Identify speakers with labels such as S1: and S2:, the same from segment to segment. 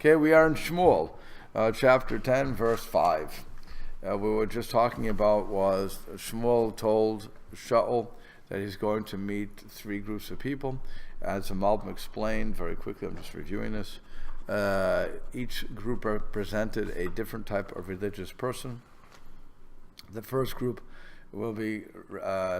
S1: Okay, we are in Shmuel, chapter 10, verse 5. We were just talking about was Shmuel told Saul that he's going to meet three groups of people. As the Malbim explained very quickly, I'm just reviewing this. Each group represented a different type of religious person. The first group will be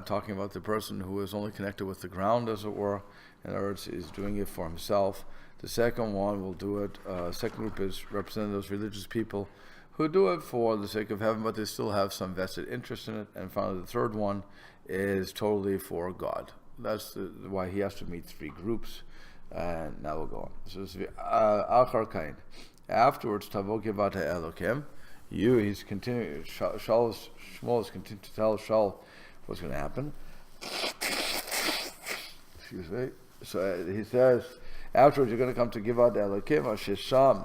S1: talking about the person who is only connected with the ground, as it were. In other words, is doing it for himself. The second one will do it. Second group is representing those religious people who do it for the sake of heaven, but they still have some vested interest in it. And finally, the third one is totally for God. That's why he has to meet three groups. And now we'll go on. So this is Achar Kain. Afterwards, Tavo Givata Elokim. He's continuing. Shmuel is continuing to tell Saul what's going to happen. Excuse me. So he says, afterwards you're going to come to Givat Elokim, Shisham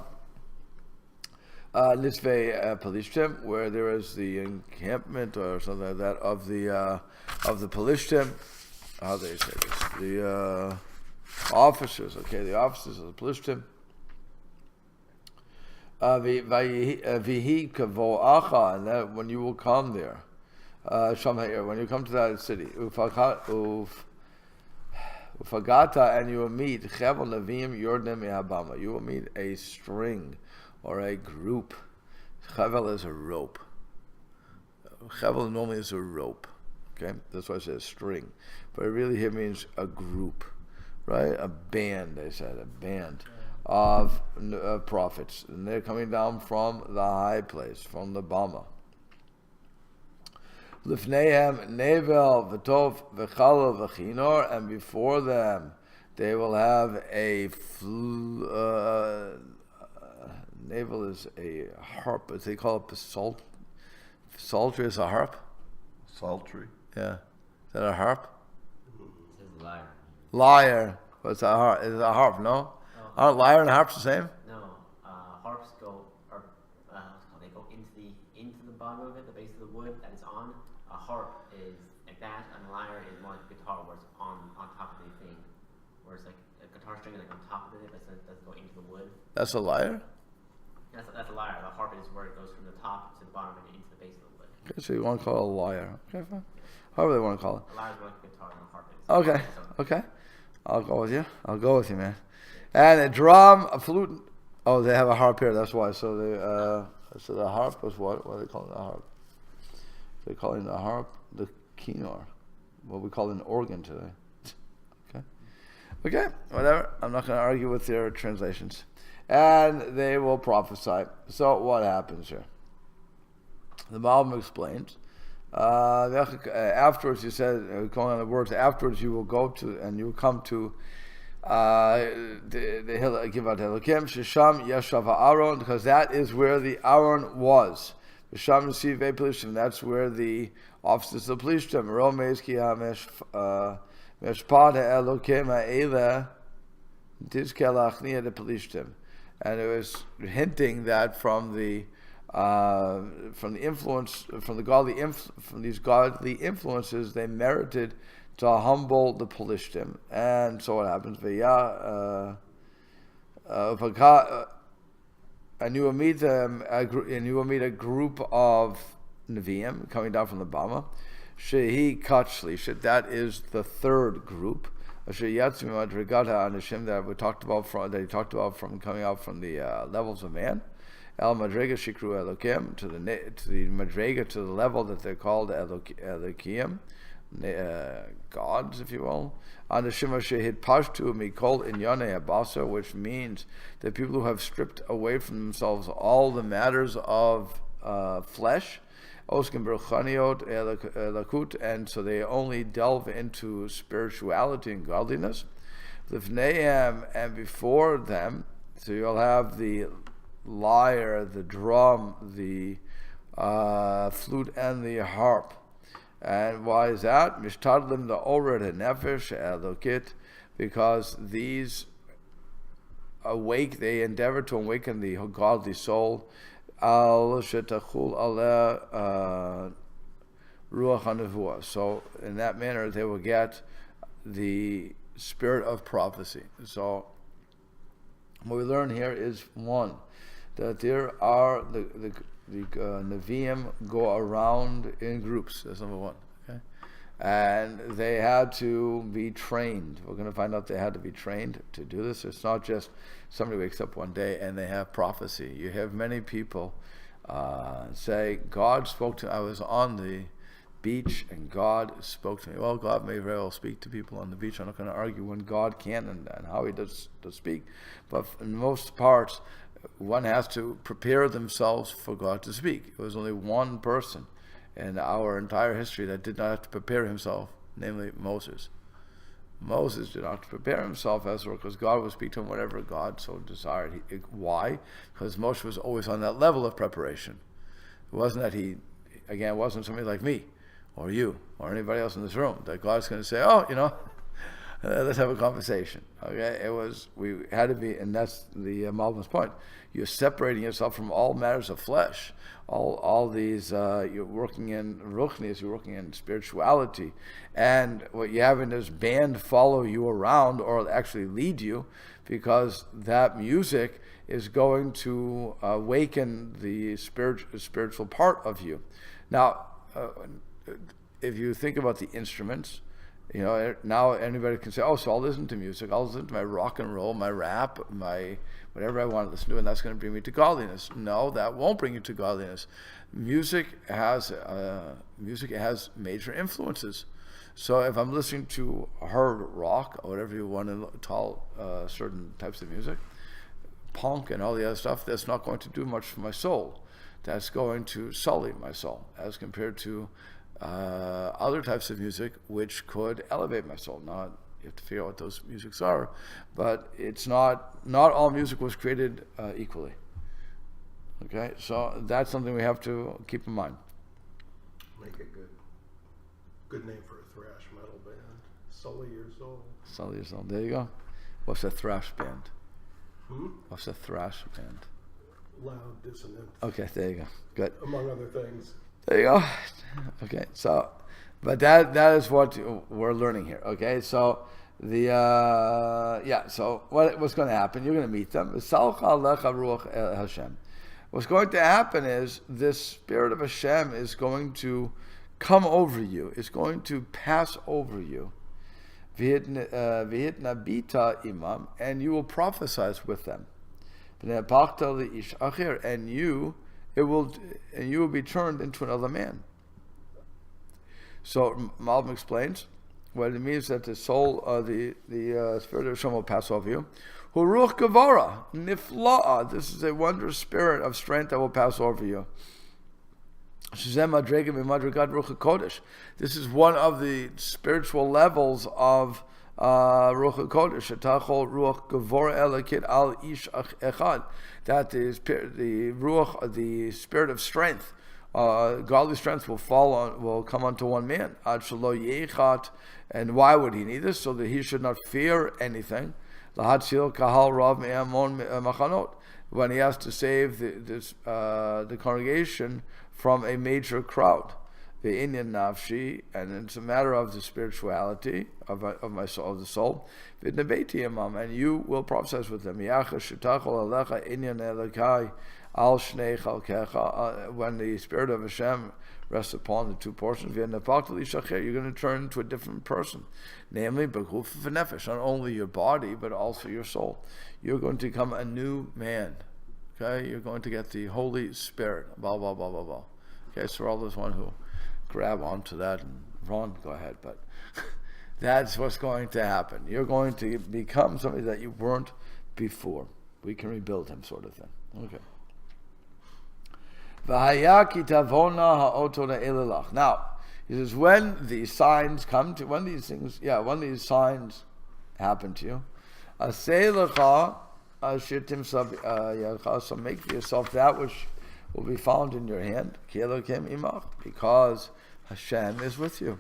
S1: Nisvei Pelishtim, where there is the encampment or something like that of the Pelishtim. How do they say this? The officers. Okay, the officers of the Pelishtim. Vihi kavoacha, and that when you will come there, when you come to that city, ufagata, and you will meet chevel levim yordem mehabama. You will meet a string or a group. Chevel is a rope. Chevel normally is a rope. Okay, that's why I say string, but it really here means a group, right? A band. They said a band of prophets, and they're coming down from the high place, from the Bama. Lifneihem nevel v'tov v'chalal v'chinor, and before them they will have a navel is a harp, as they call it, psaltery is a harp.
S2: Psaltery.
S1: Yeah, is that a harp?
S3: It says lyre.
S1: Lyre. What's a harp? Is it a harp? No. Aren't lyre and harps the same?
S3: No, harps they go into the bottom of it, the base of the wood that it's on. A harp is like that, and a lyre is more like a guitar, where it's on top of the thing, where it's like a guitar string is like on top of it, but it doesn't go into the wood.
S1: That's a lyre?
S3: That's a lyre. The harp is where it goes from the top to the bottom and into the base of the wood.
S1: Okay, so you want to call it a lyre. Okay, fine. However they want to call it.
S3: A lyre is more like a guitar and a harp is.
S1: Okay. I'll go with you, man. And a drum, a flute. Oh, they have a harp here. That's why. So the harp was what? What do they call it? The harp. They call it the harp the kinnor. What we call an organ today. Okay. Whatever. I'm not going to argue with their translations. And they will prophesy. So what happens here? The Malbim explains. Afterwards, he said, calling on the words. Afterwards, you will go to and you will come to the hill Givat Elokim, Shisham Yeshav Aaron, because that is where the Aaron was. Shisham Nisivei Pelishtim, that's where the officers of the Pelishtim, Romeis Ki HaMeshpat Elokim Ha'ela Tizke Lachnia de Pelishtim, and it was hinting that from the influence from these godly influences, they merited to humble the Pelishtim. And so what happens? And you will meet them, and you will meet a group of Nevi'im coming down from the Bama. Shehi Kachli, that is the third group. That he talked about from coming out from the levels of man. El Madrega Shikru Elokim, to the Madrega, to the level that they're called Elokim, gods, if you will. On the Shema Shehid Pashtu Mikol Inyane Abasa, which means that people who have stripped away from themselves all the matters of flesh, Oskim Berchaniot Elakut, and so they only delve into spirituality and godliness. Livneim, and before them, so you'll have the lyre, the drum, the flute, and the harp. And why is that? Mishtadlim the Ored Nefesh Elokit, because these they endeavor to awaken the godly soul. Al Shetachul Ale Ruach HaNevuah. So in that manner they will get the spirit of prophecy. So What we learn here is one, that there are the Nevi'im go around in groups. That's number one. Okay, and they had to be trained. We're going to find out they had to be trained to do this. It's not just somebody wakes up one day and they have prophecy. You have many people say, God spoke to me. I was on the beach and God spoke to me. Well, God may very well speak to people on the beach. I'm not going to argue when God can and how he does speak. But in most parts, one has to prepare themselves for God to speak. It was only one person in our entire history that did not have to prepare himself, namely Moses. Moses did not have to prepare himself as well, because God would speak to him whatever God so desired. Why? Because Moshe was always on that level of preparation. It wasn't that he, again, it wasn't somebody like me or you or anybody else in this room that God's going to say, oh, let's have a conversation. Okay, we had to be, and that's the Malvin's point. You're separating yourself from all matters of flesh. All these, you're working in ruchnius, you're working in spirituality, and what you have in this band follow you around or actually lead you, because that music is going to awaken the spiritual part of you. Now, if you think about the instruments, now anybody can say, oh, so I'll listen to music. I'll listen to my rock and roll, my rap, my whatever I want to listen to, and that's going to bring me to godliness. No, that won't bring you to godliness. Music has major influences. So if I'm listening to hard rock or whatever you want to call certain types of music, punk and all the other stuff, that's not going to do much for my soul. That's going to sully my soul as compared to other types of music which could elevate my soul. You have to figure out what those musics are, but it's not all music was created equally. Okay, so that's something we have to keep in mind.
S2: Make a good name for a thrash metal band. Sully Your Soul.
S1: Sully Your Soul. There you go. What's a thrash band? What's a thrash band?
S2: Loud, dissonant.
S1: Okay, there you go. Good.
S2: Among other things.
S1: There you go. Okay, so, but that is what we're learning here. Okay, so so what's going to happen? You're going to meet them. What's going to happen is this spirit of Hashem is going to come over you. It's going to pass over you. V'hitnabita imam, and you will prophesize with them. And you will be turned into another man. So Malbim explains what it means that the soul, the spirit of Hashem will pass over you. Huruch Gevara, Nifla'a. This is a wondrous spirit of strength that will pass over you. This is one of the spiritual levels of Ruach HaKodesh. That is the Ruach, the spirit of strength, godly strength will come unto one man. And why would he need this? So that he should not fear anything. When he has to save the congregation from a major crowd. The Inyan Nafshi, and it's a matter of the spirituality of my soul, of the soul. And you will prophesy with them. When the spirit of Hashem rests upon the two portions, you're going to turn into a different person, namely not only your body but also your soul. You're going to become a new man. Okay, you're going to get the Holy Spirit. Blah blah blah blah blah. Okay, so all those one who grab onto that and run, go ahead. But that's what's going to happen. You're going to become somebody that you weren't before. We can rebuild him, sort of thing. Okay. Now, he says, when these signs come to, when these signs happen to you, so make for yourself that which will be found in your hand, because Hashem is with you.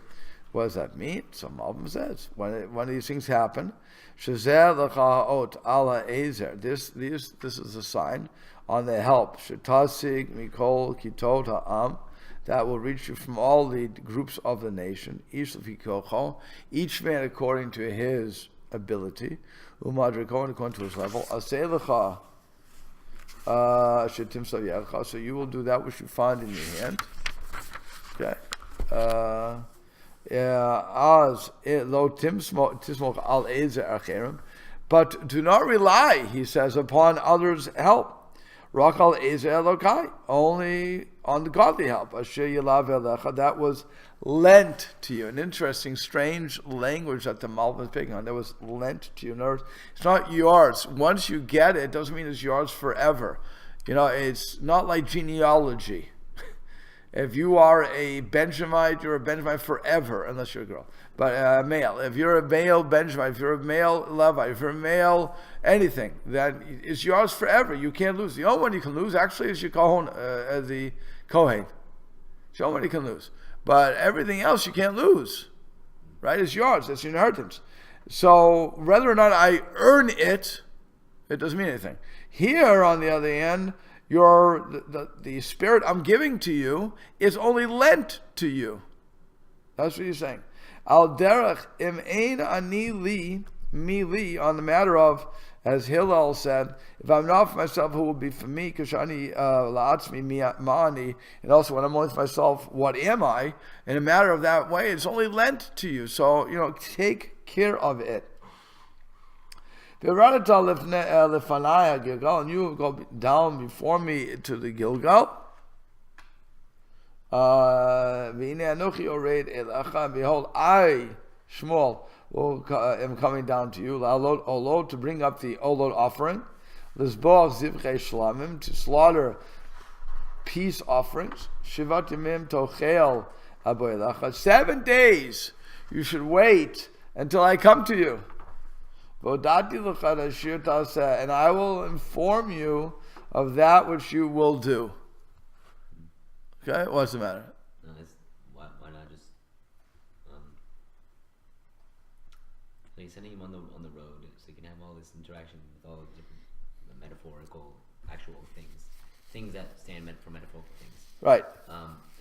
S1: What does that mean? So Malbim says, when these things happen, this is a sign on the help, that will reach you from all the groups of the nation, each man according to his ability. umadre Kohen according to his level. Aselecha shetimsa yadcha. So you will do that which you find in your hand. Okay. As lo tismoch al ezer acherim, but do not rely, he says, upon others' help. Rak al ezer elokai, only on the godly help. Asher yelav elecha, that was lent to you. An interesting, strange language that the Malvin is picking on. That was lent to you. In other words, it's not yours. Once you get it, it doesn't mean it's yours forever. It's not like genealogy. If you are a Benjamite, you're a Benjamite forever, unless you're a girl. But male. If you're a male Benjamite, if you're a male Levite, if you're a male anything, then it's yours forever. You can't lose. The only one you can lose actually is your Kohen, the Kohen. It's the only one you can lose. But everything else you can't lose. Right? It's yours. It's your inheritance. So whether or not I earn it, it doesn't mean anything. Here, on the other hand, the spirit I'm giving to you is only lent to you. That's what he's saying. Al derech im ein ani li mi li, on the matter of, as Hillel said, if I'm not for myself, who will be for me? Kashani la'atzmi ma'ani, and also when I'm only for myself, what am I? In a matter of that way, it's only lent to you. So take care of it. And you go down before me to the Gilgal. Behold, I, Shmuel, am coming down to you, Olod, to bring up the Olod offering, to slaughter peace offerings, 7 days you should wait until I come to you. And I will inform you of that which you will do. Okay, what's the matter?
S4: No, why not just like sending him on the road so you can have all this interaction with all the different metaphorical, actual things that stand for metaphorical things.
S1: Right.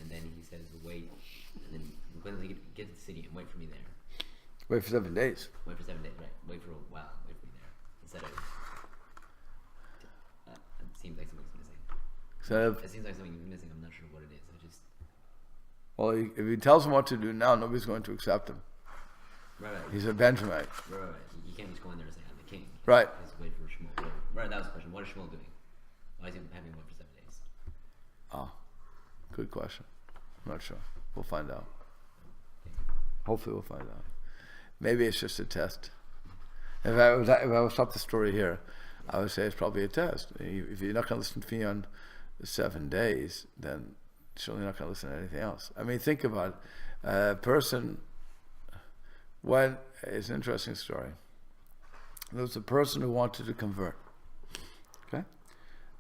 S4: And then he says, wait, and then when they get to the city and wait for me there.
S1: Wait for 7 days.
S4: Wait for 7 days, right? Wait for a while. Wait for me there. Instead of... it seems like something's missing. It seems like something's missing. I'm not sure what it is.
S1: Well, if he tells him what to do now, nobody's going to accept him.
S4: Right.
S1: He's a Benjamite.
S4: Right. You can't just go in there and say, I'm the king.
S1: Right.
S4: Just wait for Shmuel. Right, that was the question. What is Shmuel doing? Why is he having to wait for 7 days?
S1: Oh, good question. I'm not sure. We'll find out. Hopefully we'll find out. Maybe it's just a test. If I would stop the story here, I would say it's probably a test. If you're not going to listen to me on 7 days, then you're certainly not going to listen to anything else. I mean, think about it. A person, it's an interesting story. There was a person who wanted to convert. Okay?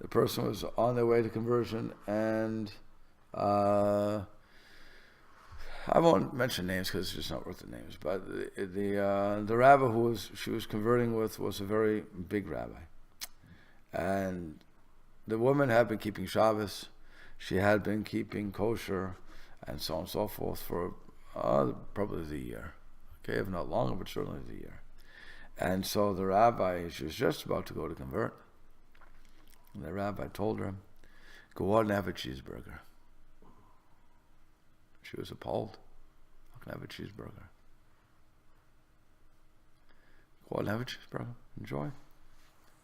S1: The person was on their way to conversion, and I won't mention names because it's just not worth the names. But the rabbi she was converting with was a very big rabbi, and the woman had been keeping Shabbos, she had been keeping kosher, and so on and so forth for probably the year. Okay, if not longer, but certainly the year. And so the rabbi, she was just about to go to convert, and the rabbi told her, "Go out and have a cheeseburger." She was appalled. I can have a cheeseburger. Go out and have a cheeseburger. Enjoy.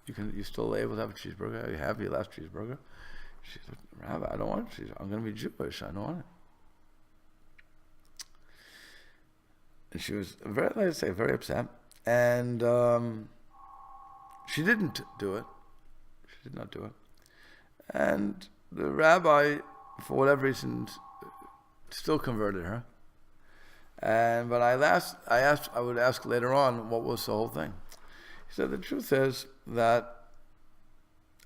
S1: You're still able to have a cheeseburger. You have your last cheeseburger. She said, "Rabbi, I don't want a cheeseburger. I'm going to be Jewish. I don't want it." And she was very upset. And she didn't do it. She did not do it. And the rabbi, for whatever reason, still converted her. But I would ask later on, what was the whole thing? He said, the truth is that,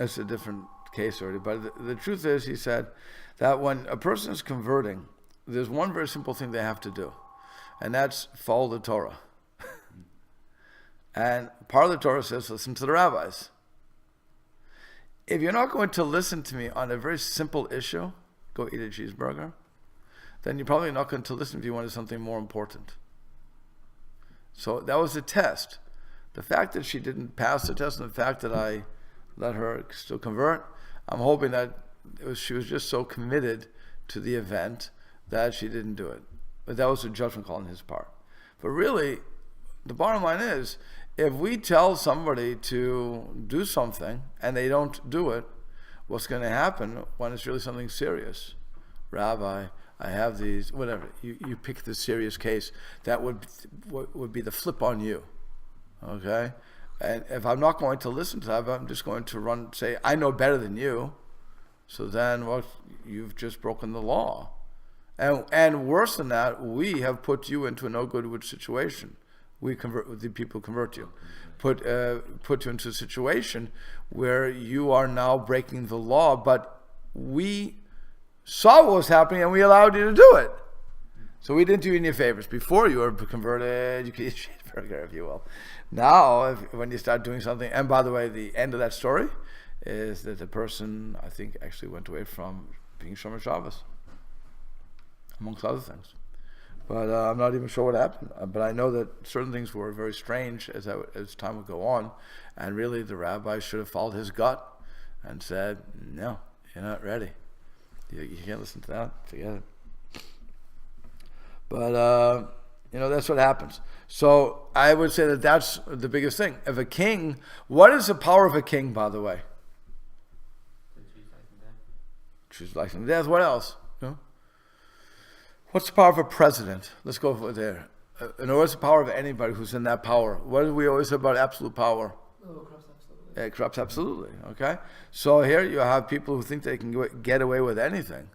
S1: it's a different case already, but the truth is, he said, that when a person is converting, there's one very simple thing they have to do, and that's follow the Torah. And part of the Torah says, listen to the rabbis. If you're not going to listen to me on a very simple issue, go eat a cheeseburger, then you're probably not going to listen if you wanted something more important. So that was the test. The fact that she didn't pass the test and the fact that I let her still convert, I'm hoping that she was just so committed to the event that she didn't do it. But that was a judgment call on his part. But really, the bottom line is, if we tell somebody to do something and they don't do it, what's going to happen when it's really something serious? Rabbi, I have these, whatever. You pick the serious case. That would be the flip on you. Okay? And if I'm not going to listen to that, I'm just going to say, I know better than you. So then, well, you've just broken the law. And worse than that, we have put you into a no good situation. The people convert you. Put you into a situation where you are now breaking the law, but we saw what was happening and we allowed you to do it. So we didn't do you any favors. Before you were converted, you could eat a burger, if you will. Now, when you start doing something, and by the way, the end of that story is that the person, I think, actually went away from being Shomer Shabbos, amongst other things. But I'm not even sure what happened. But I know that certain things were very strange as time would go on, and really the rabbi should have followed his gut and said, "No, you're not ready. You can't listen to that. Forget it." But that's what happens. So I would say that that's the biggest thing. If a king, what is the power of a king, by the way? Choose life and death. What else? No? What's the power of a president? Let's go there. And what's the power of anybody who's in that power? What do we always say about absolute power?
S5: Oh, it corrupts absolutely.
S1: It corrupts absolutely. Okay? So here you have people who think they can get away with anything.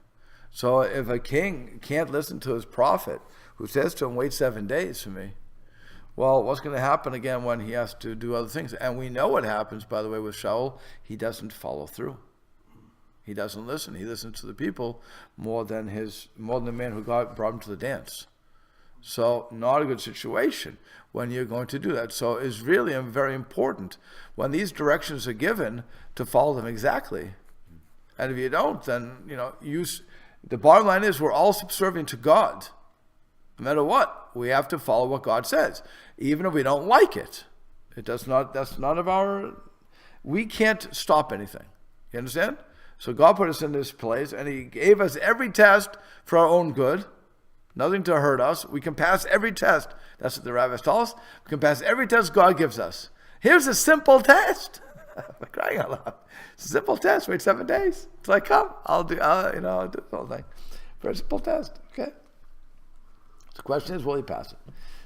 S1: So if a king can't listen to his prophet, who says to him, wait 7 days for me, well, what's going to happen again when he has to do other things? And we know what happens, by the way, with Saul. He doesn't follow through. He doesn't listen. He listens to the people more than the man who brought him to the dance. So not a good situation when you're going to do that. So it's really very important when these directions are given to follow them exactly. And if you don't, then the bottom line is we're all subservient to God. No matter what, we have to follow what God says, even if we don't like it. That's none of our. We can't stop anything. You understand? So God put us in this place, and He gave us every test for our own good, nothing to hurt us. We can pass every test. That's what the rabbis tell us. We can pass every test God gives us. Here's a simple test. I'm crying out loud. It's a simple test. Wait 7 days. It's like, come, I'll do the whole thing. Very simple test. Okay. The question is, will he pass it?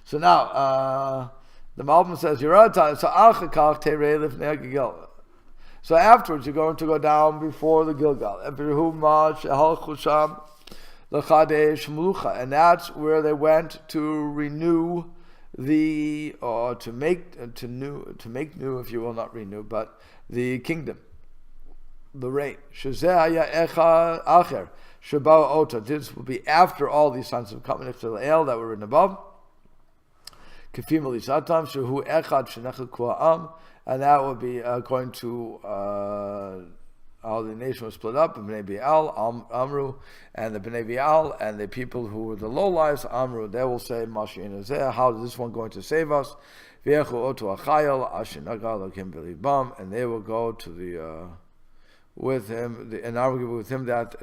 S1: So now, the Malbim says, so afterwards, you're going to go down before the Gilgal. And that's where they went to renew to make new, if you will, not renew, but the kingdom, the reign. This will be after all these signs of coming that were written above. And that would be according to how the nation was split up, Bnei Bial, Amru, and the Bnei Bial, and the people who were the lowlives, Amru, they will say, how is this one going to save us? And they will go to with him, and I will give with him that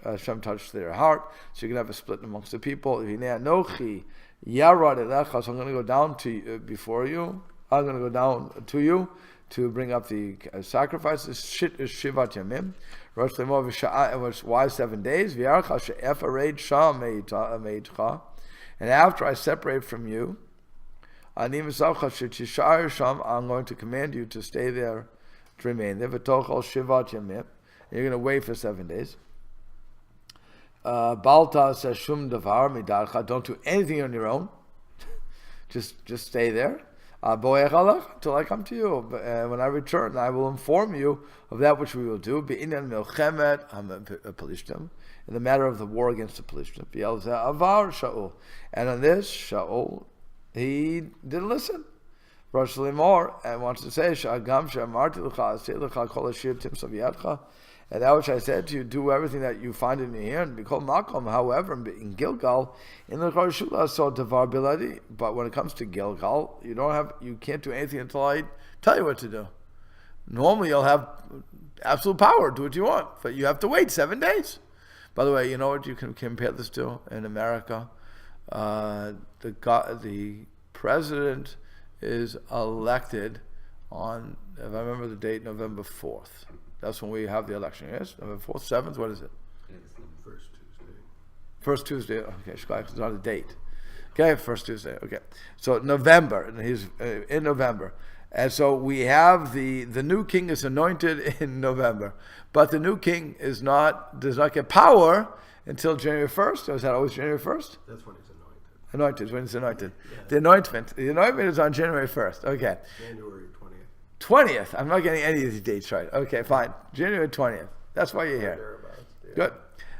S1: Hashem touched their heart. So you can have a split amongst the people. So I'm going to go down before you. I'm going to go down to you to bring up the sacrifices. Shivat Yamim. Why 7 days? And after I separate from you, I'm going to command you to stay there, to remain there. You're going to wait for 7 days. Balta says, Shum davar midarcha. Don't do anything on your own. Just stay there. Till I come to you. When I return, I will inform you of that which we will do. In the matter of the war against the Pelishtim. And on this, Shaul, he didn't listen. Rosh Limor, and wants to say, Shagam Shamarti Lucha, say Lucha Kol Ashir Tim Savyatcha, and that which I said to you, do everything that you find in here, and Bikol Makom, however, in Gilgal, in the Shula, so Devar Biladi, but when it comes to Gilgal, you can't do anything until I tell you what to do. Normally you'll have absolute power, do what you want, but you have to wait 7 days. By the way, you know what you can compare this to in America? The president is elected on, if I remember the date, November 4th. That's when we have the election. Yes, November 4th, 7th. What is it?
S2: First Tuesday.
S1: First Tuesday. Okay, it's not a date. Okay, first Tuesday. Okay, so November, and he's in November, and so we have the new king is anointed in November, but the new king does not get power until January 1st. Is that always January 1st?
S2: That's when he's anointed.
S1: Anointed, when he's anointed.
S2: Yeah.
S1: The anointment is on January 1st. Okay.
S2: January 20th.
S1: 20th. I'm not getting any of these dates right. Okay, fine. January 20th. That's why you're here.
S2: Thereabouts, yeah.
S1: Good.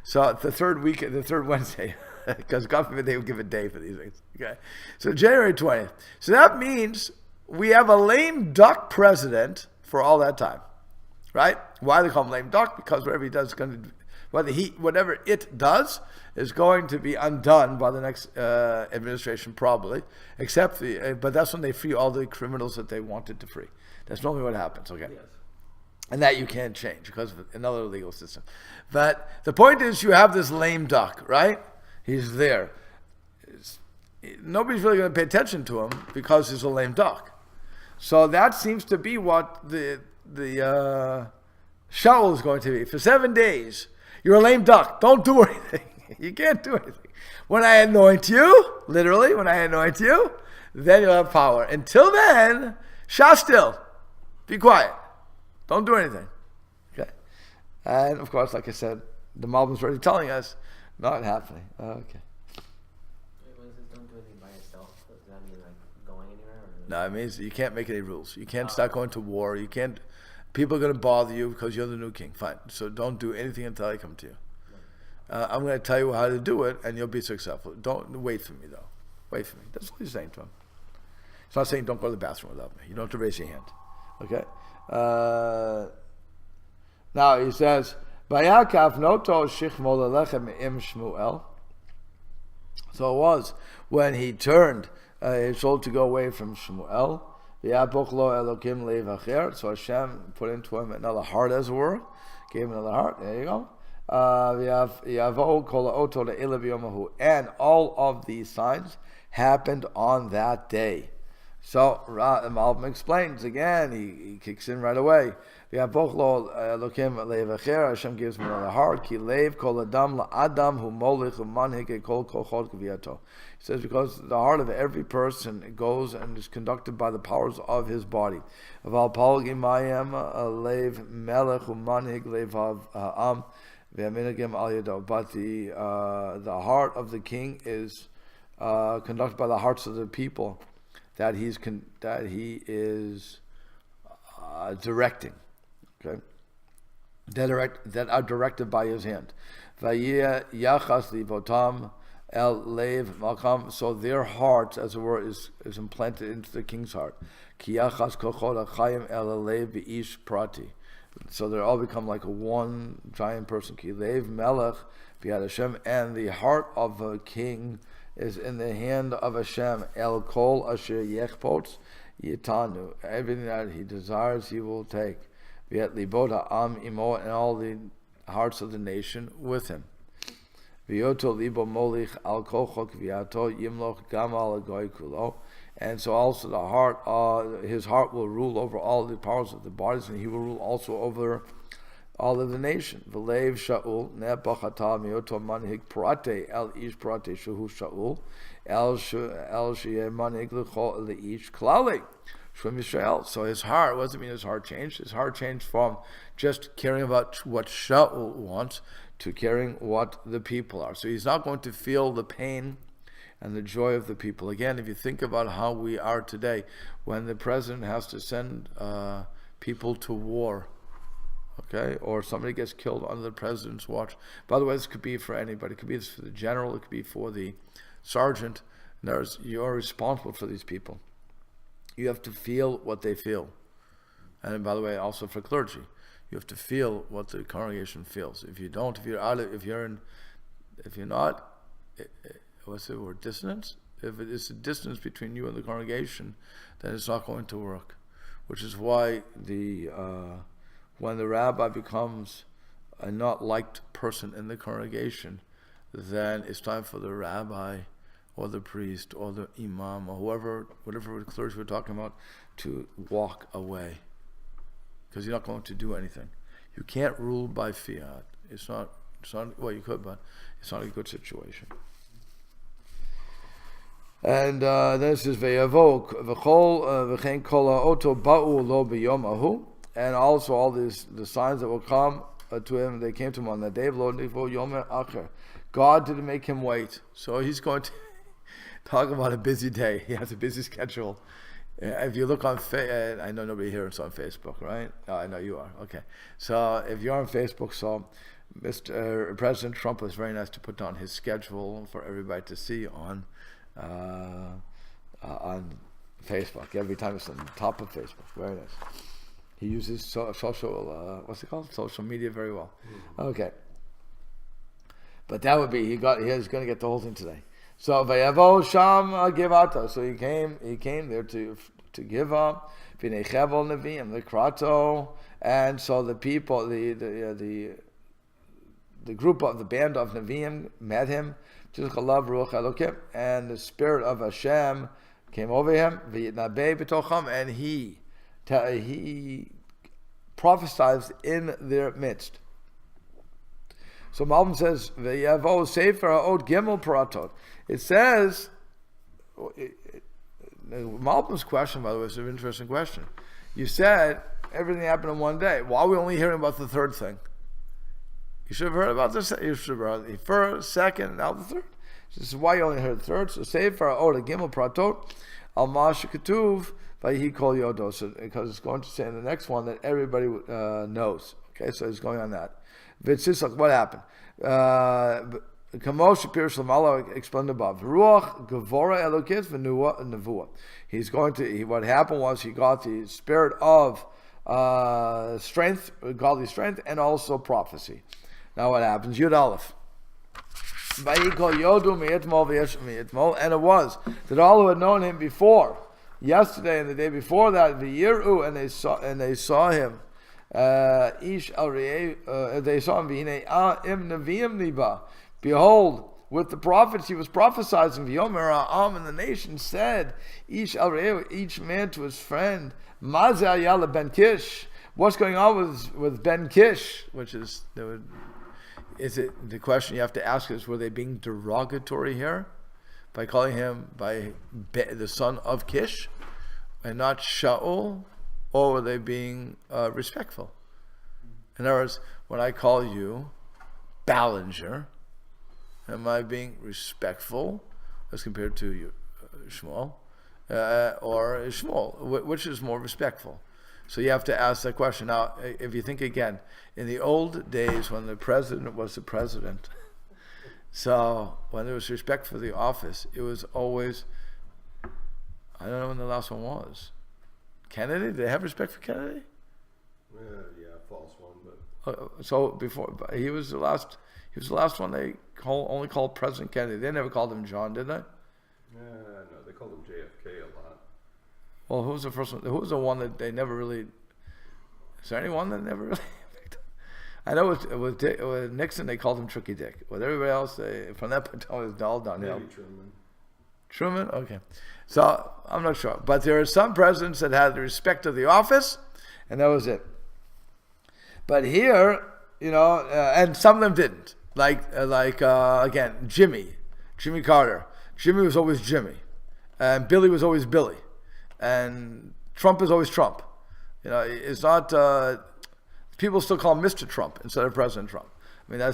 S1: So the third Wednesday, because God forbid they would give a day for these things. Okay. So January 20th. So that means we have a lame duck president for all that time. Right? Why they call him lame duck? Because whatever he does is going to, whatever it does is going to be undone by the next administration probably, but that's when they free all the criminals that they wanted to free. That's normally what happens, okay?
S2: Yes.
S1: And that you can't change because of another legal system. But the point is you have this lame duck, right? He's there. Nobody's really going to pay attention to him because he's a lame duck. So that seems to be what the Shaul is going to be. For 7 days, you're a lame duck. Don't do anything. You can't do anything. When I anoint you, literally, then you'll have power. Until then, shah still. Be quiet. Don't do anything. Okay. And of course, like I said, the Malbim's already telling us, not happening. Okay.
S3: When it says don't do anything by yourself, does that mean like going anywhere? Or
S1: No, it means you can't make any rules. You can't start going to war. You can't. People are going to bother you because you're the new king. Fine. So don't do anything until I come to you. I'm going to tell you how to do it, and you'll be successful. Don't wait for me, though. Wait for me. That's what he's saying to him. He's not saying don't go to the bathroom without me. You don't have to raise your hand. Okay? Now he says, "Vayakav noto shichmo lelechem im Shmuel." So it was when he turned his soul to go away from Shmuel. V'yapoch lo Elokim leivacher. So Hashem put into him another heart, as it were. Gave him another heart. There you go. And all of these signs happened on that day. So Malbim explains again, he kicks in right away. Hashem gives him another heart. He says because the heart of every person goes and is conducted by the powers of his body. But the heart of the king is conducted by the hearts of the people that he is directing. Okay, that are directed by his hand. So their hearts, as it were, is implanted into the king's heart. So they all become like a one giant person. And the heart of a king is in the hand of Hashem. El kol asher yechpot yitanu. Everything that he desires, he will take. V'et libot ha'am imo, and all the hearts of the nation with him. V'yoto libo molich al kochok v'yato yimloch gam al goy kulo. And so also the heart, his heart will rule over all the powers of the bodies, and he will rule also over all of the nation. V'leiv Shaul ne'bachata miyoto manhig prate el ish prate shuhu Shaul el sheyeh manhig leish klali shum Yisrael. So his heart, what does it mean his heart changed? His heart changed from just caring about what Shaul wants to caring what the people are. So he's not going to feel the pain and the joy of the people. Again, if you think about how we are today, when the president has to send people to war, okay, or somebody gets killed under the president's watch. By the way, this could be for anybody. It could be for the general. It could be for the sergeant. You're responsible for these people. You have to feel what they feel. And by the way, also for clergy, you have to feel what the congregation feels. If you don't, if you're not, what's the word, dissonance? If it is a distance between you and the congregation, then it's not going to work. Which is why when the rabbi becomes a not liked person in the congregation, then it's time for the rabbi or the priest or the imam or whatever clergy we're talking about, to walk away. Because you're not going to do anything. You can't rule by fiat. It's not, well, you could, but it's not a good situation. And then it says, Ve'yavo v'chol v'chein kol ha'oto ba'u lo b'yom ahu. And also all the signs that will come to him, they came to him on that day. Lo nivo yom acher. God didn't make him wait. So he's going to talk about a busy day. He has a busy schedule. If you look on, I know nobody here is on Facebook, right? Oh, I know you are. Okay. So if you're on Facebook, so Mr. President Trump was very nice to put down his schedule for everybody to see on Facebook. Every time it's on the top of Facebook. Very nice. He uses social, what's it called? Social media very well. Okay. But that would be, he was going to get the whole thing today. So Vayavo Sham Givata. So he came there to give up. V'nei Chevel Neviim, the Krato, and so the people, the group of the band of Neviim met him. And the spirit of Hashem came over him. And he prophesied in their midst. So Malbim says, "V'yavo sefer ha'od gimel paratot." It says, Malbim's question, by the way, is an interesting question. You said everything happened in one day. Why are we only hearing about the third thing? You should have heard about this. You should have heard the first, second, and now the third. This is why you only heard the third. So sefer ha'od gimel paratot al ma shekatuv v'hi kol yodo. So because it's going to say in the next one that everybody knows. Okay, so it's going on that. Vitzisak, what happened? Kamosh Shapir Shlamala explained above. Ruach Gevora Elokis V'Nevuah. He's going to. What happened was he got the spirit of strength, godly strength, and also prophecy. Now what happens? Yud Aleph. And it was that all who had known him before, yesterday and the day before that, the Yiru, and they saw him. They saw him. Behold, with the prophets he was prophesying. And the nation said, each man to his friend, Ben Kish. What's going on with Ben Kish? Which is it the question you have to ask is, were they being derogatory here by calling him by the son of Kish and not Shaul? Or were they being respectful? In other words, when I call you Ballinger, am I being respectful as compared to you, Shmuel, or Shmuel? Which is more respectful? So you have to ask that question. Now, if you think again, in the old days when the president was the president, so when there was respect for the office, it was always, I don't know when the last one was. Kennedy? Did they have respect for Kennedy?
S2: Yeah, false one, but
S1: So before he was the last one they only called President Kennedy. They never called him John, did they?
S2: no, they called him JFK a lot.
S1: Well, who was the first one? Who was the one that they never really? Is there anyone that never really? I know with Nixon they called him Tricky Dick. With everybody else, from that point on, it was all downhill.
S2: Maybe Truman.
S1: Truman? Okay. So, I'm not sure. But there are some presidents that had the respect of the office, and that was it. But here, and some of them didn't. Like again, Jimmy Carter. Jimmy was always Jimmy. And Billy was always Billy. And Trump is always Trump. It's not, people still call him Mr. Trump instead of President Trump. I mean, I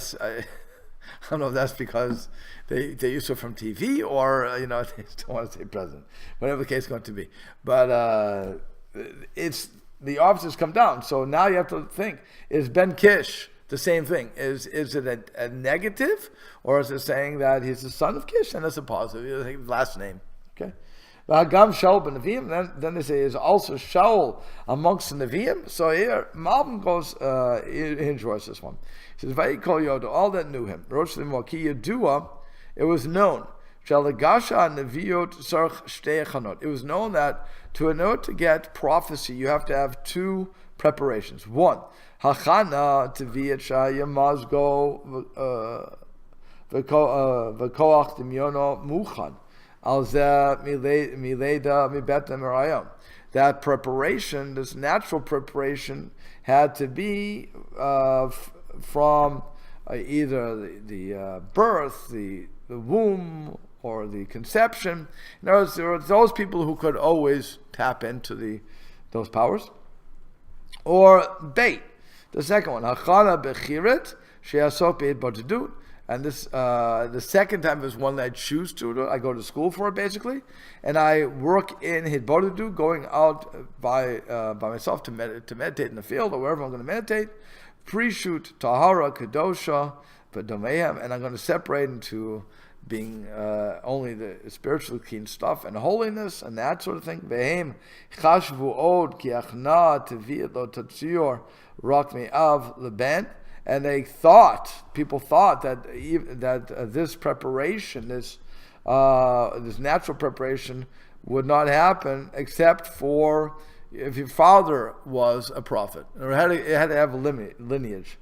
S1: don't know if that's because they used to from TV or they still want to say president, whatever the case is going to be. But it's the offices come down. So now you have to think: is Ben Kish the same thing? Is it a negative, or is it saying that he's the son of Kish and that's a positive? Last name, okay? V'hagam Shaul ben Nevi'im. Then they say is also Shaul amongst the Nevi'im. So here Malbim goes. He enjoys this one. He says Vayikol Yoda, all that knew him. Rosh Limor Ki Yedua. It was known. Shalagasha Neviot Sarch Shtei Chanot. It was known that to know to get prophecy, you have to have two preparations. One, Hachana Tviyat Shaya Mazgo V'Koach Dimyono Muchan Al Zeh Mileda Mibet Merayam. That preparation, this natural preparation, had to be from either the birth, the womb, or the conception. In other words, there were those people who could always tap into those powers. Or bait. The second one, Hachana Bechiret, Sheasot Beit Botadut. And this, the second time is one that I choose to do. I go to school for it basically, and I work in Hidbodadu, going out by myself to meditate in the field or wherever I'm going to meditate. Pre-shoot Tahara Kedosha, but Domeim, and I'm going to separate into being only the spiritually clean stuff and holiness and that sort of thing. Vehem chashvu od ki achna teviyat lo tatzior rak me'av leben. And people thought that this preparation, this natural preparation, would not happen except for if your father was a prophet, or it had to have a lineage.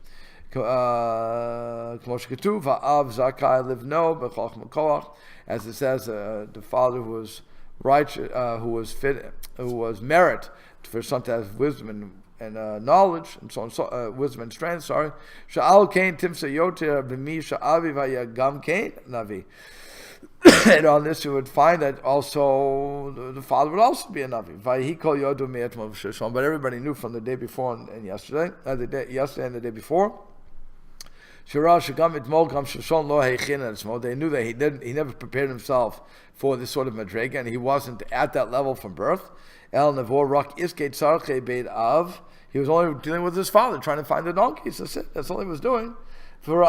S1: As it says, the father who was righteous, who was fit, who was merit for son to have wisdom and knowledge and so on, wisdom and strength. Sorry, Sha'al Kain Timsa Yoter B'mi Sha'avi Vayagam Kain Navi. And on this, you would find that also the father would also be a navi. But everybody knew from the day before and yesterday, yesterday and the day before. They knew that he never prepared himself for this sort of madrega, and he wasn't at that level from birth. He was only dealing with his father, trying to find the donkeys. That's it. That's all he was doing. With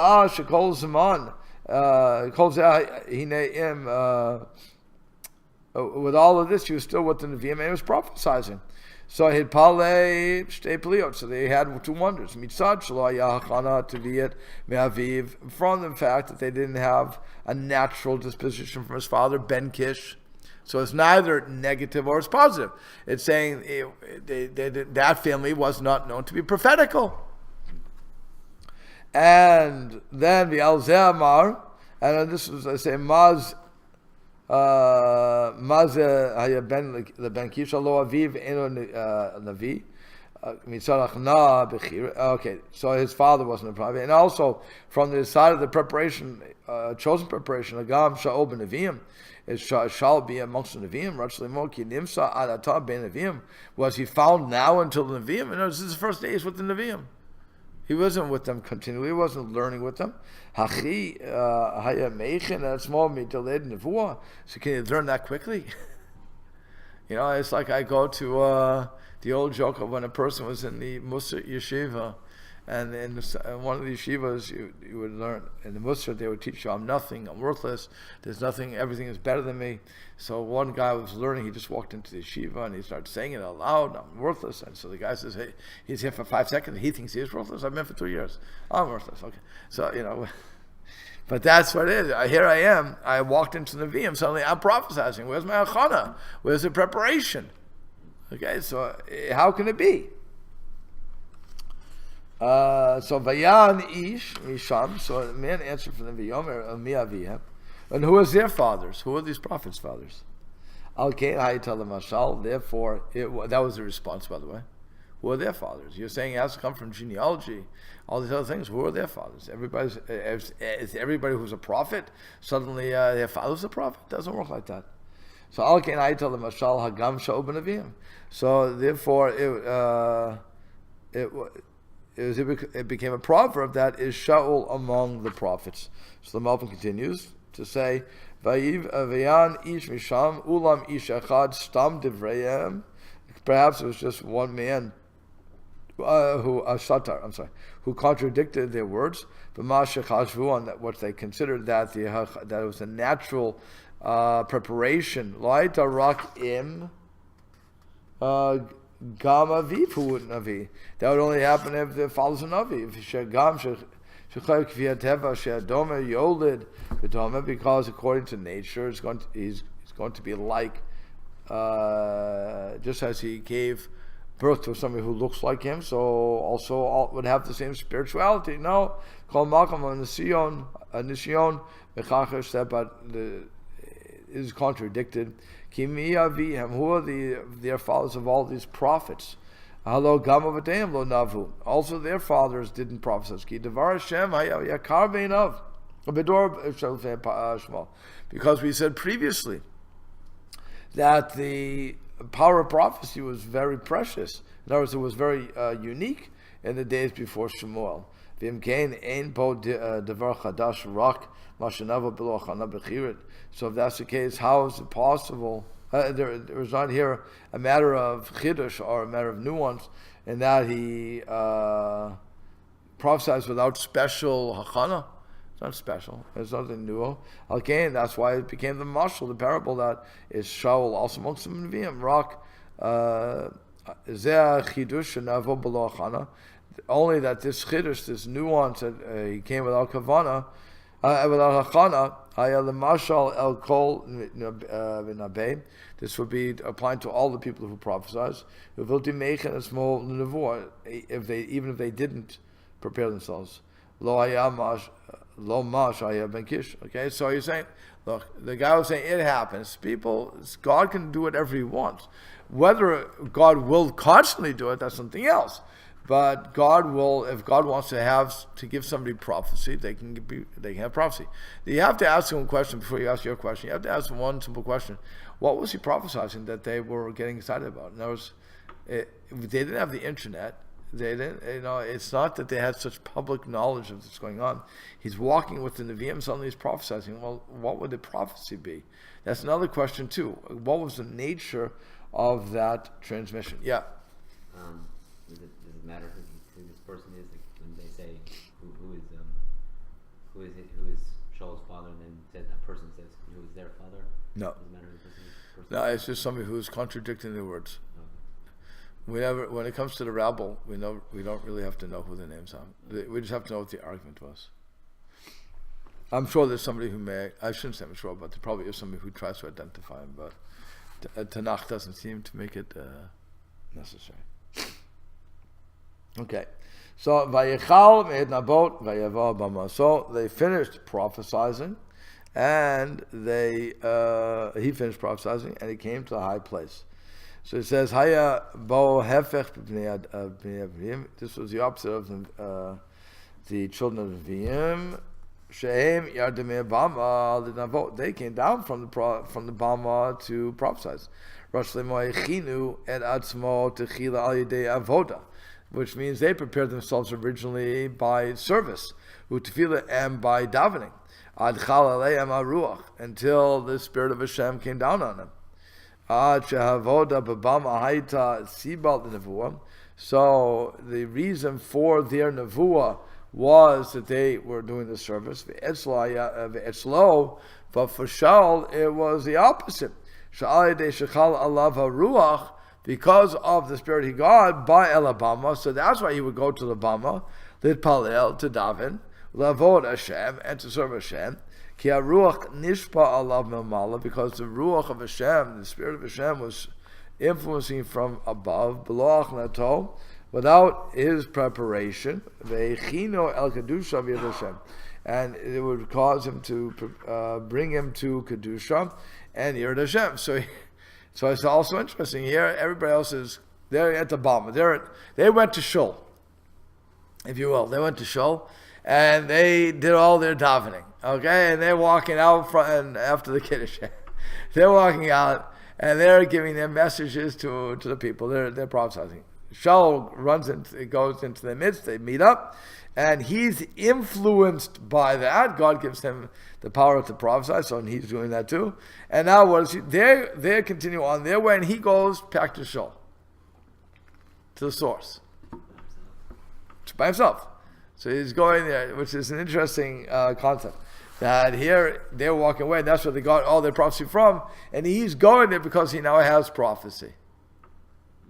S1: all of this, he was still with the Nevi'im and he was prophesizing. So he palei shtei pliot. So they had two wonders. Mitzad shelo hachana teviyat me'aviv, from the fact that they didn't have a natural disposition from his father, Ben Kish. So it's neither negative or it's positive. It's saying that family was not known to be prophetical. And then the Al-Zamar, and this was, I say, Maz ben Kisha lo aviv eno navi. Okay, so his father wasn't a prophet, and also from the side of the preparation, chosen preparation, Agam Shaul ben Nevi'im, is shall be amongst the Nevi'im. Was he found now until the Nevi'im? And this is his first days with the Nevi'im. He wasn't with them continually. He wasn't learning with them. So can you learn that quickly? You know, it's like I go to the old joke of when a person was in the Mussar yeshiva, and in one of the yeshivas, you would learn, in the Mussar, they would teach you, I'm nothing, I'm worthless, there's nothing, everything is better than me. So one guy was learning, he just walked into the yeshiva and he started saying it out loud, I'm worthless. And so the guy says, hey, he's here for 5 seconds, he thinks he is worthless, I've been for 2 years, I'm worthless. Okay, so, you know, but that's what it is. Here I am, I walked into the Nevi'im, suddenly I'm prophesying, where's my achana? Where's the preparation? Okay, so how can it be? So Vayan Ish Misham. So the man answered for them, V'yomer Mi Avihem. And who is their fathers? Who are these prophets' fathers? Al Kain Hayital Mashal. Therefore, that was the response, by the way. Who are their fathers? You're saying it has to come from genealogy, all these other things. Who are their fathers? Is everybody who's a prophet suddenly their father's a prophet? It doesn't work like that. So Al Kain Hayital Mashal Hagam Shaul ben Nevi'im. So therefore, it became a proverb that is Shaul among the prophets. So the Malbim continues to say, Vayan ish misham ulam ish echad stam divrayim. Perhaps it was just one man who contradicted their words, but Mashach Hashvu, on what they considered that it was a natural preparation. Laita rak im gam aviv hu navi. That would only happen if the father's a navi. If shegam shechayv kviat teva she'adome yolid v'dome, because according to nature, he's going to be like, just as he gave birth to somebody who looks like him, so also all would have the same spirituality. No, kol malkam nisyon but is contradicted. Kimi avihim, who are their fathers of all these prophets? Hello, gamavateim lo navu. Also, their fathers didn't prophesy. Ki devar Hashem yakar beinav bedor, because we said previously that the power of prophecy was very precious. In other words, it was very unique in the days before Shemuel. So if that's the case, how is it possible? There is not here a matter of chiddush or a matter of nuance in that he prophesies without special hachana. It's not special. It's nothing new. Again, that's why it became the mashal, the parable that is Shaul also amongst the Nevi'im. Only that this chiddush, this nuance, that he came without kavana, without hachana, the mashal el kol v'nabei. This would be applying to all the people who prophesize. Even if they didn't prepare themselves. Lo mash ben kish. Okay, so you're saying, look, the guy was saying it happens. God can do whatever he wants. Whether God will constantly do it, that's something else. But God will, if God wants to give somebody prophecy, they can have prophecy. You have to ask him a question before you ask your question. You have to ask one simple question: what was he prophesying that they were getting excited about? In other words, they didn't have the internet. They didn't, it's not that they had such public knowledge of what's going on. He's walking with the Nevi'im, suddenly he's prophesying. Well, what would the prophecy be? That's another question too. What was the nature of that transmission? Yeah.
S4: Does it matter who this person is? Like when they say who is Shaul's father, and then a person says who is their father?
S1: No.
S4: Does it matter who the person is?
S1: No, it's just somebody who's contradicting the words. When it comes to the rabble, we don't really have to know who the names are. We just have to know what the argument was. I'm sure there's somebody I shouldn't say I'm sure, but there probably is somebody who tries to identify him, but Tanakh doesn't seem to make it necessary. Okay, so Vayichal me'ed nabot vayavo bama. So they finished prophesying, and he finished prophesying, and he came to a high place. So it says, Haya bo hefech b'nei Avim. This was the opposite of the children of Avim. Shehem yardemei bama l'navot. They came down from the bama to prophesy. Rosh lemo echinu et atzmo techila al yedei avoda, which means they prepared themselves originally by service, utefila, and by davening. Ad chal aleim haruach, until the Spirit of Hashem came down on them. So the reason for their nevuah was that they were doing the service. But for Shaul, it was the opposite. Because of the Spirit he got by Elabama, so that's why he would go to the Bama, Litpalel, to daven, Lavod Hashem, and to serve Hashem. Ki haruach nishpa alav milmala, because the ruach of Hashem, the Spirit of Hashem, was influencing from above, beloach nato, without his preparation, ve'echino el kedusha v'yad Hashem, and it would cause him to bring him to kedusha and yad Hashem. So it's also interesting here. Everybody else is they're at the bottom. They went to shul, if you will. They went to shul, and they did all their davening. Okay, and they're walking out front, and after the Kiddush, they're walking out, and they're giving their messages to the people. They're prophesying. Shaul goes into their midst. They meet up, and he's influenced by that. God gives him the power to prophesy, so he's doing that too. And now what is he? They continue on their way, and he goes back to Shaul, to the source, by himself. So he's going there, which is an interesting concept. That here they're walking away, and that's where they got all their prophecy from. And he's going there because he now has prophecy.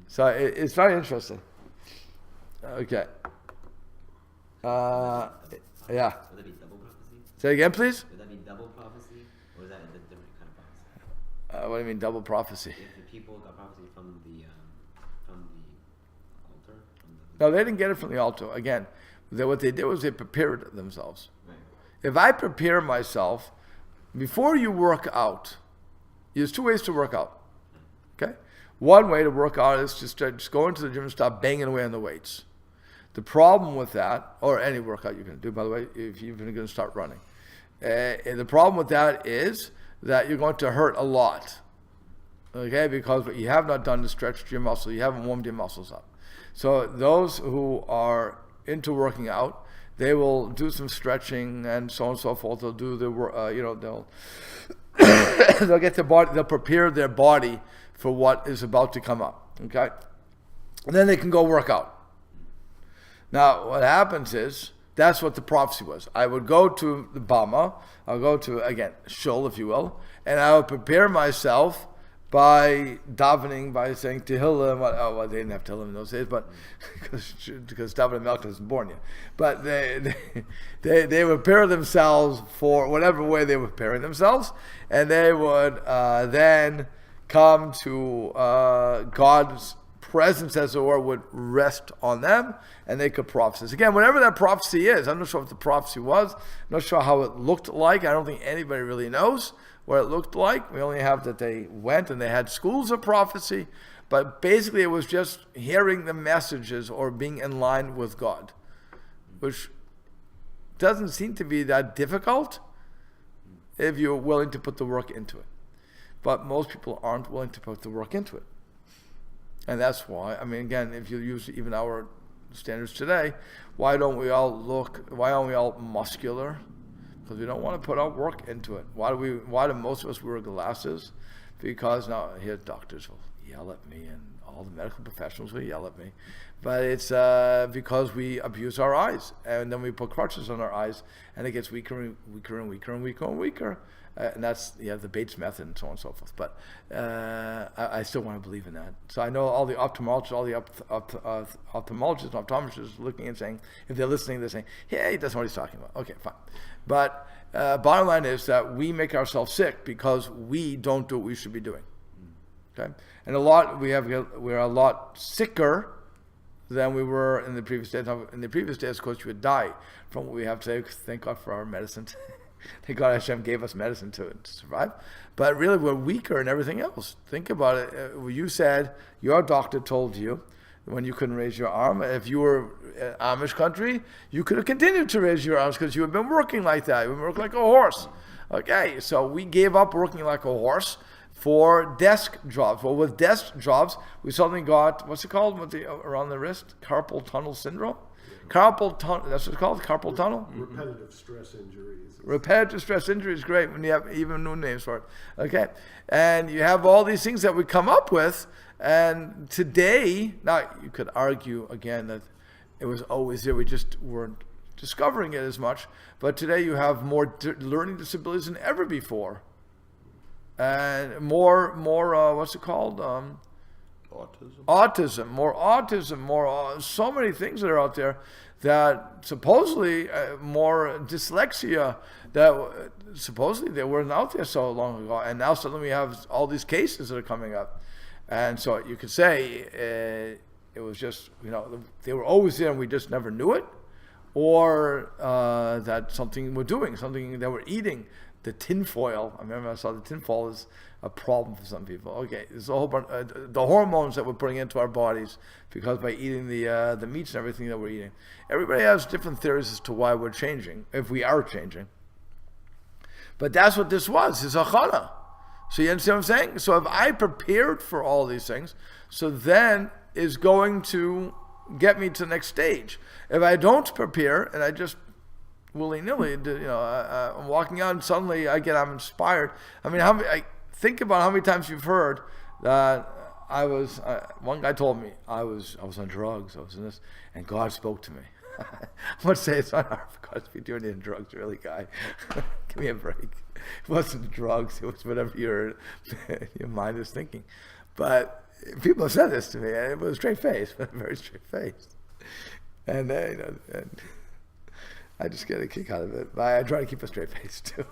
S1: So it's very interesting. Okay. Yeah.
S4: Would that be double prophecy?
S1: Say again, please.
S4: Would that be double prophecy, or is that a different kind of prophecy?
S1: What do you mean double prophecy?
S4: If the people got prophecy from the altar,
S1: No, they didn't get it from the altar. Again, what they did was they prepared themselves.
S4: right.
S1: If I prepare myself, before you work out, there's two ways to work out. Okay? One way to work out is just go into the gym and stop banging away on the weights. The problem with that, or any workout you're going to do, by the way, if you're going to start running, the problem with that is that you're going to hurt a lot. Okay? Because what you have not done is stretched your muscle. You haven't warmed your muscles up. So those who are into working out, they will do some stretching and so on and so forth. They'll do the, they'll they'll get their body, they'll prepare their body for what is about to come up. Okay, and then they can go work out. Now, what happens is that's what the prophecy was. I would go to the Bama, I'll go to again shul, if you will, and I would prepare myself by davening, by saying Tehillim. Well, they didn't have Tehillim in those days, but because David and Melchizedek wasn't born yet. But they would prepare themselves for whatever way they were preparing themselves, and they would then come to God's presence, as it were, would rest on them, and they could prophesy. Again, whatever that prophecy is, I'm not sure what the prophecy was. I'm not sure how it looked like. I don't think anybody really knows what it looked like. We only have that they went and they had schools of prophecy, but basically it was just hearing the messages or being in line with God, which doesn't seem to be that difficult if you're willing to put the work into it. But most people aren't willing to put the work into it. And that's why, I mean, again, if you use even our standards today, why aren't we all muscular? Because we don't want to put our work into it. Why do most of us wear glasses? Because now here doctors will yell at me and all the medical professionals will yell at me. But it's because we abuse our eyes, and then we put crutches on our eyes, and it gets weaker and weaker and weaker and weaker and weaker. And that's the Bates method and so on and so forth. But I still want to believe in that. So I know all the ophthalmologists, all the ophthalmologists and optometrists looking and saying, if they're listening, they're saying, "Hey, he doesn't know what he's talking about." Okay, fine. But bottom line is that we make ourselves sick because we don't do what we should be doing. Okay, and we're a lot sicker than we were in the previous days. In the previous days, of course, you would die from what we have today. Thank God for our medicine. Thank God Hashem gave us medicine to survive. But really, we're weaker in everything else. Think about it. You said your doctor told you when you couldn't raise your arm, if you were in Amish country, you could have continued to raise your arms because you had been working like that. You had been working like a horse. Okay, so we gave up working like a horse for desk jobs. Well, with desk jobs, we suddenly got, what's it called around the wrist? Carpal tunnel syndrome? Carpal tunnel, that's what it's called, carpal tunnel?
S2: Repetitive stress injuries.
S1: Repetitive stress injury is great when you have even new names for it. Okay? And you have all these things that we come up with, and today, now you could argue again that it was always there, we just weren't discovering it as much, but today you have more learning disabilities than ever before. And more what's it called? Autism, more so many things that are out there that supposedly more dyslexia that supposedly they weren't out there so long ago, and now suddenly we have all these cases that are coming up, and so you could say it was just they were always there and we just never knew it, or that something we're doing, something that we're eating. The tinfoil, I remember I saw the tinfoil is a problem for some people. Okay, there's a whole bunch, the hormones that we're putting into our bodies because by eating the meats and everything that we're eating. Everybody has different theories as to why we're changing, if we are changing. But that's what this was, is achana. So you understand what I'm saying? So if I prepared for all these things, so then is going to get me to the next stage. If I don't prepare and I just willy-nilly, I'm walking out and suddenly I'm inspired. I mean, I think about how many times you've heard that one guy told me I was on drugs, I was in this, and God spoke to me. I want to say it's not hard for God to be doing it in drugs, really, guy. Give me a break. It wasn't drugs. It was whatever your mind is thinking. But people have said this to me, and it was straight face, very straight face. And and I just get a kick out of it. But I try to keep a straight face too.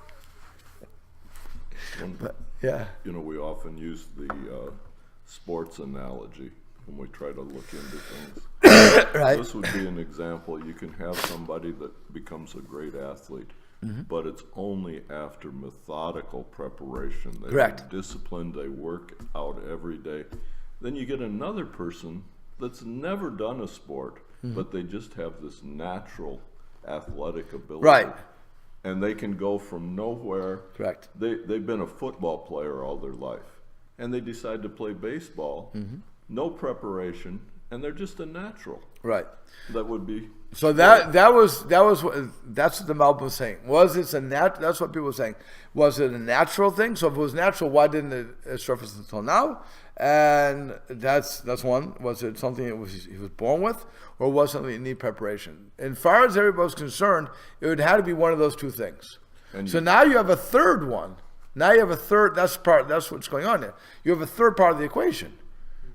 S1: But yeah,
S5: we often use the sports analogy when we try to look into things.
S1: right.
S5: This would be an example. You can have somebody that becomes a great athlete, but it's only after methodical preparation. They're disciplined, they work out every day. Then you get another person that's never done a sport, but they just have this natural athletic ability.
S1: Right.
S5: And they can go from nowhere.
S1: Correct.
S5: They've been a football player all their life, and they decide to play baseball, no preparation, and they're just a natural.
S1: Right.
S5: That would be.
S1: So that's what the Malbim was saying. That's what people were saying. Was it a natural thing? So if it was natural, why didn't it surface until now? And that's one. Was it something he was born with, or was it something that need preparation? As far as everybody was concerned, it would have to be one of those two things. So now you have a third one. Now you have a third. That's what's going on there. You have a third part of the equation.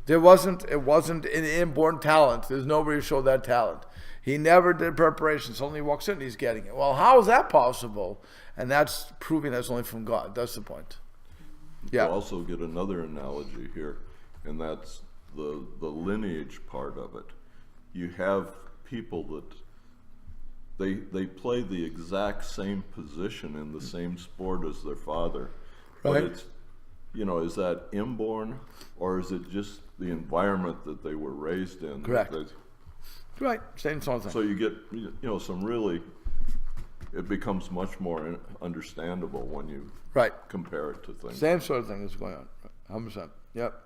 S1: It wasn't an inborn talent. There's nobody who showed that talent. He never did preparation. Suddenly he walks in and he's getting it. Well, how is that possible? And that's proving that's only from God. That's the point. Yeah.
S5: You also get another analogy here, and that's the lineage part of it. You have people that they play the exact same position in the same sport as their father.
S1: Right.
S5: But it's, is that inborn, or is it just the environment that they were raised in?
S1: Correct. Right. Same sort of thing.
S5: So you get, some really, it becomes much more understandable when you compare it to things.
S1: Same sort of thing is going on. 100%. Yep.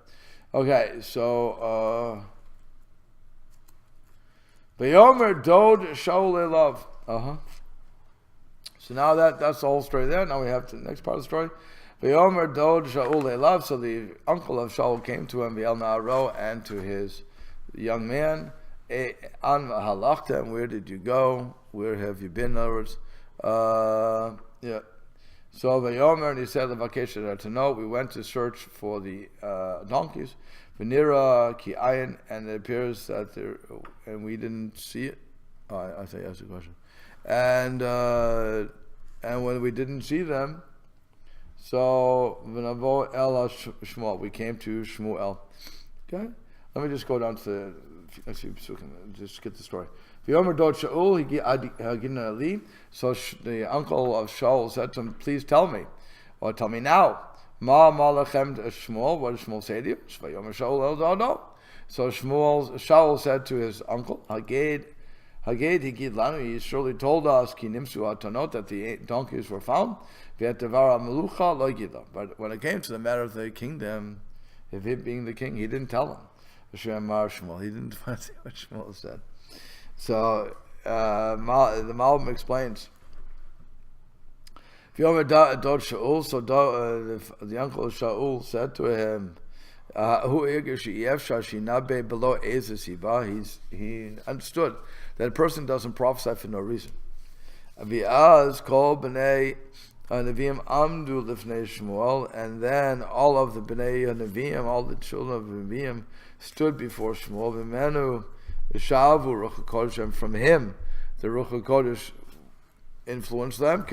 S1: Okay, so Vayomer Dod Shaul love. So now that's the whole story there. Now we have the next part of the story. Vayomer Dod Shaul love. So the uncle of Shaul came to him, V'el Na'aro, and to his young man. An halachta, where did you go? Where have you been? In other words, yeah. So Vayomer, and he said, "L'vakesha to know." We went to search for the donkeys. V'nira ki ayin, and it appears that there, and we didn't see it. I think that's the question. And when we didn't see them, so v'navo el Shmuel, we came to Shmuel. Okay, let me just go down to let's see, so we can just get the story. V'yomer Dod Shaul hagina ali. So the uncle of Shaul said to him, "Please tell me, or tell me now. Ma malachem Shmuel. What did Shmuel say to you?" V'yomer Shaul el Dodo. So Shaul said to his uncle, Haged higid lanu. He surely told us ki nimsu atanot, that the donkeys were found. V'etavara melucha lo yida. But when it came to the matter of the kingdom, if him being the king, he didn't tell him. Shmuel. He didn't see what Shmuel said. So the Malbim explains. V'yomer Dod Shaul. So the uncle of Shaul said to him, he understood that a person doesn't prophesy for no reason. And then all of the Bnei Nevi'im, all the children of Nevi'im, stood before Shmuel. And from him, the Ruach HaKodesh influenced them,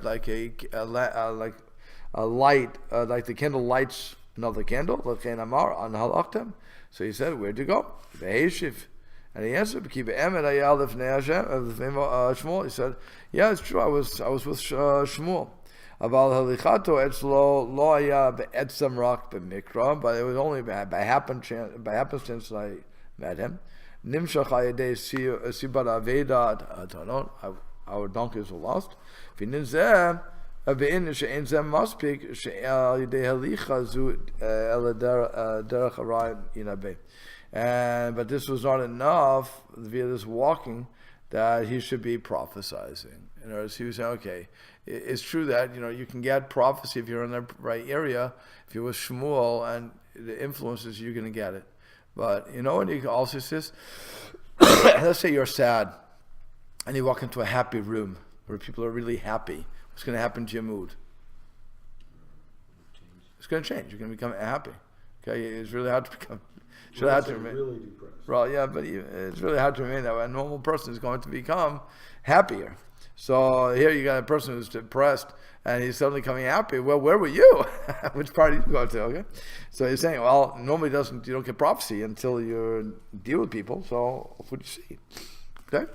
S1: like a light, like the candle lights another candle. So he said, "Where'd you go?" And he answered, "He said, "Yeah, it's true. I was with Shmuel. But it was only by happenstance that I met him. Our donkeys were lost. But this was not enough via this walking that he should be prophesizing. In other words, he was saying, okay, it's true that you can get prophecy if you're in the right area. If you're with Shmuel and the influences, you're going to get it. But when he also says, let's say you're sad and you walk into a happy room, where people are really happy, what's going to happen to your mood? It's going to change. You're going to become happy. Okay, it's really hard to become. It's really hard to remain.
S2: Really depressed.
S1: Well, yeah, but it's really hard to remain that way. A normal person is going to become happier. So here you got a person who's depressed and he's suddenly coming happy. Well, where were you? Which party did you go to? Okay, so he's saying, well, normally you don't get prophecy until you deal with people. So what do you see? Okay.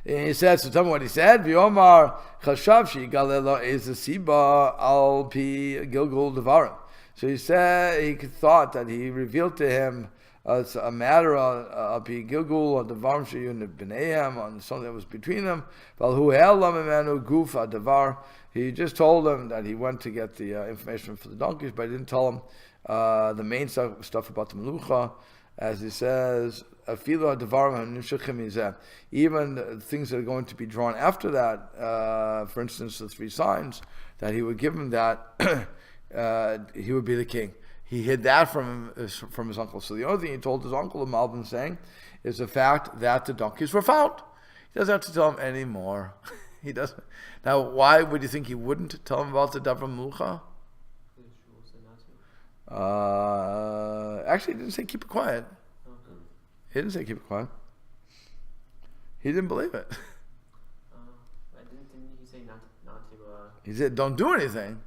S1: And he said, so tell me what he said. V'omar chashavshi galelo is a siba al pi gilgul devarim. So he said he thought that he revealed to him a matter of pi gilgul or devarim sheyun b'neihem on something that was between them. Val hu helam imenu guf devar. He just told him that he went to get the information for the donkeys, but he didn't tell him the main stuff about the melucha. As he says, even things that are going to be drawn after that, for instance, the 3 signs, that he would give him that, he would be the king. He hid that from his uncle. So the only thing he told his uncle, Malbin, saying, is the fact that the donkeys were found. He doesn't have to tell him anymore. He doesn't. Now, why would you think he wouldn't tell him about the Davar Melucha? Actually, he didn't say keep it quiet. He didn't say keep it quiet. He didn't believe it.
S3: Didn't he say not to?
S1: He said, don't do anything.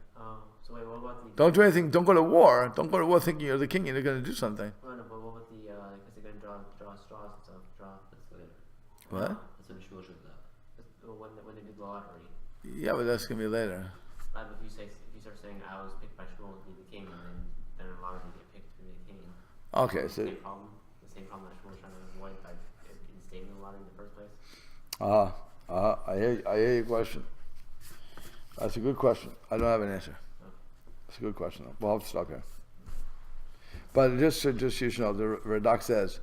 S3: So wait, what about the?
S1: Don't do anything. Don't go to war. Don't go to war thinking you're the king and you're going to do something.
S3: No, but what about the? Because they're going to draw straws and stuff.
S4: That's later.
S1: What?
S4: That's when Shmuel shows up.
S3: When they do the lottery.
S1: Yeah, but that's going to be later.
S3: If you start saying I was picked by Shmuel to be the king, and then a lottery get picked to be the king.
S1: Okay, so.
S3: The same problem that Shmuel was trying to avoid by instating the lottery in the first place.
S1: I hear your question. That's a good question. I don't have an answer. That's a good question. We'll have to stop here. But just you should know, the Radak says,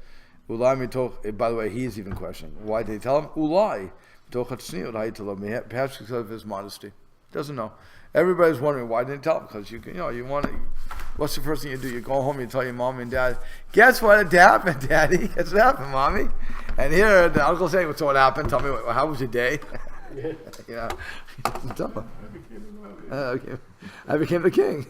S1: Ulai mitoch. By the way, he's even questioning. Why did he tell him? Ulai mitoch hatzniut hayitalo. Perhaps because of his modesty. Doesn't know. Everybody's wondering why didn't he tell him? Because you want to. What's the first thing you do? You go home, you tell your mom and dad, guess what had happened, Daddy? Guess what happened, Mommy? And here the uncle's saying, so what happened? Tell me, how was your day? Yeah. Tell him. I became the king.